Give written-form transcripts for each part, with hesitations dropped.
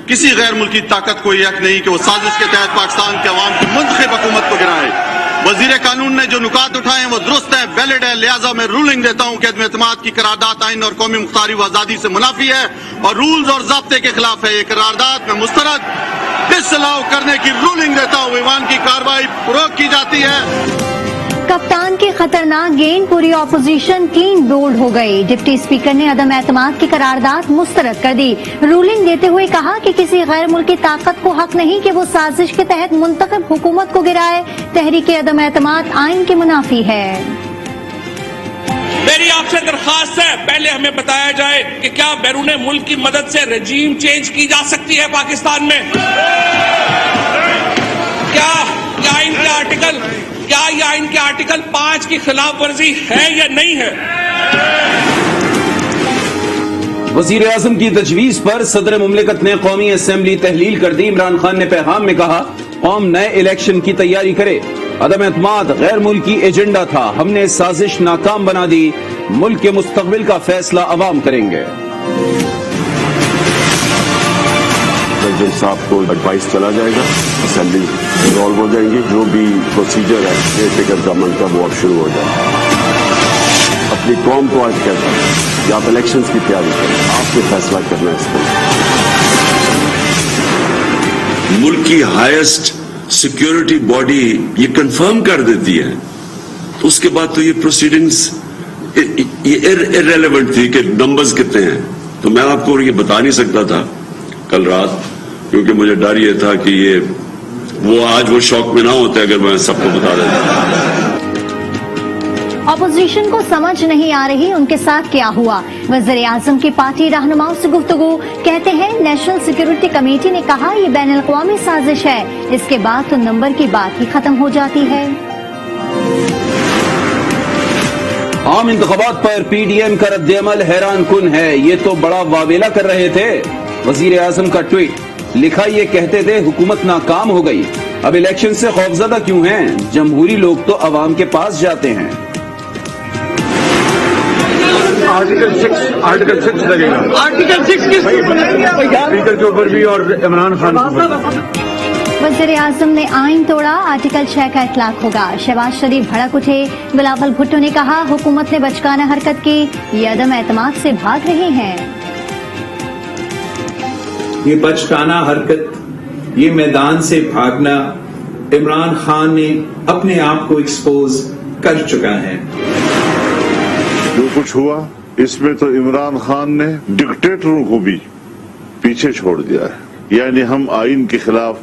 کسی غیر ملکی طاقت کو یہ حق نہیں کہ وہ سازش کے تحت پاکستان کے عوام کی منتخب حکومت کو گرائے۔ وزیر قانون نے جو نکات اٹھائے ہیں وہ درست ہے، ویلڈ ہے، لہٰذا میں رولنگ دیتا ہوں کہ عدم اعتماد کی قرارداد آئین اور قومی مختاری و آزادی سے منافی ہے اور رولز اور ضابطے کے خلاف ہے۔ یہ قرارداد میں مسترد ڈسالاؤ کرنے کی رولنگ دیتا ہوں۔ ایوان کی کارروائی فروغ کی جاتی ہے۔ کپتان کی خطرناک گیند، پوری اپوزیشن کلین بولڈ ہو گئی۔ ڈپٹی اسپیکر نے عدم اعتماد کی قرارداد مسترد کر دی، رولنگ دیتے ہوئے کہا کہ کسی غیر ملکی طاقت کو حق نہیں کہ وہ سازش کے تحت منتخب حکومت کو گرائے۔ تحریک عدم اعتماد آئین کے منافی ہے۔ میری آپ سے درخواست ہے، پہلے ہمیں بتایا جائے کہ کیا بیرون ملک کی مدد سے رجیم چینج کی جا سکتی ہے پاکستان میں؟ کیا یہ آئین کے آرٹیکل 5 کی خلاف ورزی ہے یا نہیں ہے؟ وزیر اعظم کی تجویز پر صدر مملکت نے قومی اسمبلی تحلیل کر دی۔ عمران خان نے پیغام میں کہا قوم نئے الیکشن کی تیاری کرے۔ عدم اعتماد غیر ملکی ایجنڈا تھا، ہم نے سازش ناکام بنا دی، ملک کے مستقبل کا فیصلہ عوام کریں گے۔ پریزیڈنٹ صاحب کو ایڈوائس چلا جائے گا، اسمبلی ریزالو ہو جائیں گے، جو بھی پروسیجر ہے ٹیکر گورنمنٹ کا وہ اب شروع ہو جائے۔ اپنی قوم کو آج کہتا ہے کہ آپ الیکشنز کی تیاری کریں، آپ نے فیصلہ کرنا ہے اس کو۔ ملک کی ہائیسٹ سیکیورٹی باڈی یہ کنفرم کر دیتی ہے تو اس کے بعد تو یہ پروسیڈنگز یہ ارریلیونٹ تھی کہ نمبرز کتنے ہیں۔ تو میں آپ کو یہ بتا نہیں سکتا تھا کل رات، کیونکہ مجھے ڈر یہ تھا کہ وہ آج وہ شوق میں نہ ہوتے اگر میں سب کو بتا دیتا۔ اپوزیشن کو سمجھ نہیں آ رہی ان کے ساتھ کیا ہوا۔ وزیر اعظم کی پارٹی رہنماؤں سے گفتگو، کہتے ہیں نیشنل سیکیورٹی کمیٹی نے کہا یہ بین الاقوامی سازش ہے، اس کے بعد تو نمبر کی بات ہی ختم ہو جاتی ہے۔ عام انتخابات پر پی ڈی ایم کا رد عمل حیران کن ہے، یہ تو بڑا واویلا کر رہے تھے۔ وزیر اعظم کا ٹویٹ لکھا، یہ کہتے تھے حکومت ناکام ہو گئی، اب الیکشن سے خوفزدہ کیوں ہیں؟ جمہوری لوگ تو عوام کے پاس جاتے ہیں۔ آرٹیکل 6 لگے گا، آرٹیکل 6 اسپیکر کے اوپر بھی اور عمران خان کے اوپر۔ وزیر اعظم نے آئین توڑا، آرٹیکل 6 کا اطلاق ہوگا۔ شہباز شریف بھڑک اٹھے، بلاول بھٹو نے کہا حکومت نے بچکانہ حرکت کی، یہ عدم اعتماد سے بھاگ رہے ہیں۔ یہ بچکانہ حرکت، یہ میدان سے بھاگنا عمران خان نے اپنے آپ کو ایکسپوز کر چکا ہے۔ جو کچھ ہوا اس میں تو عمران خان نے ڈکٹیٹروں کو بھی پیچھے چھوڑ دیا ہے، یعنی ہم آئین کے خلاف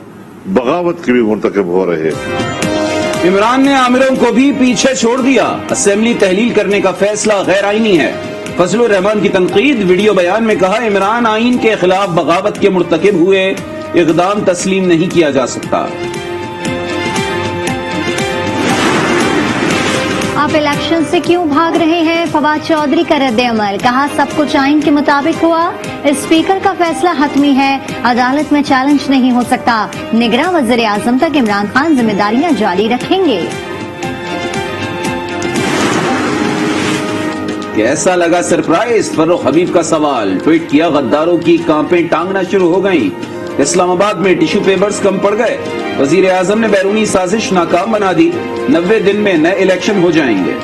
بغاوت کے بھی مرتکب ہو رہے ہیں۔ عمران نے عامروں کو بھی پیچھے چھوڑ دیا، اسمبلی تحلیل کرنے کا فیصلہ غیر آئینی ہے۔ فضل الرحمان کی تنقید، ویڈیو بیان میں کہا عمران آئین کے خلاف بغاوت کے مرتکب ہوئے، اقدام تسلیم نہیں کیا جا سکتا۔ آپ الیکشن سے کیوں بھاگ رہے ہیں؟ فواد چودھری کا رد عمل، کہا سب کچھ آئین کے مطابق ہوا، اسپیکر کا فیصلہ حتمی ہے، عدالت میں چیلنج نہیں ہو سکتا۔ نگراں وزیر اعظم تک عمران خان ذمہ داریاں جاری رکھیں گے۔ کیسا لگا سرپرائز؟ فروخ حبیب کا سوال، ٹویٹ کیا غداروں کی کانپیں ٹانگنا شروع ہو گئیں، اسلام آباد میں ٹیشو پیپرز کم پڑ گئے، وزیر اعظم نے بیرونی سازش ناکام بنا دی، 90 دن میں نئے الیکشن ہو جائیں گے۔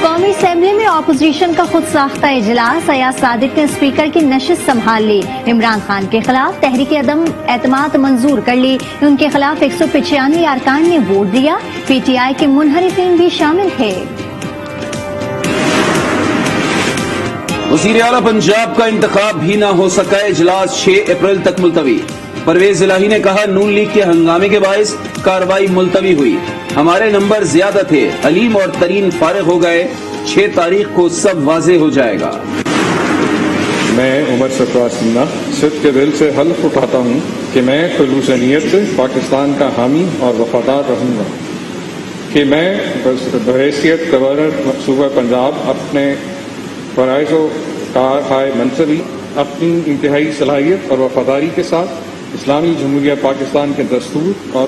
قومی اسمبلی میں اپوزیشن کا خود ساختہ اجلاس، ایاز صادق نے اسپیکر کی نشست سنبھال لی، عمران خان کے خلاف تحریک عدم اعتماد منظور کر لی، ان کے خلاف 195 ارکان نے ووٹ دیا، پی ٹی آئی کے منحرفین بھی شامل تھے۔ وزیر اعلیٰ پنجاب کا انتخاب بھی نہ ہو سکا، اجلاس 6 اپریل تک ملتوی۔ پرویز الہی نے کہا نون لیگ کے ہنگامے کے باعث کارروائی ملتوی ہوئی، ہمارے نمبر زیادہ تھے، علیم اور ترین فارغ ہو گئے، 6 تاریخ کو سب واضح ہو جائے گا۔ میں عمر سرفراز سنہا صدق کے دل سے حلف اٹھاتا ہوں کہ میں خلوص نیت سے پاکستان کا حامی اور وفادار رہوں گا، کہ میں بحیثیت گورنر صوبہ پنجاب اپنے فرائض و کارہائے منصبی اپنی انتہائی صلاحیت اور وفاداری کے ساتھ اسلامی جمہوریہ پاکستان کے دستور اور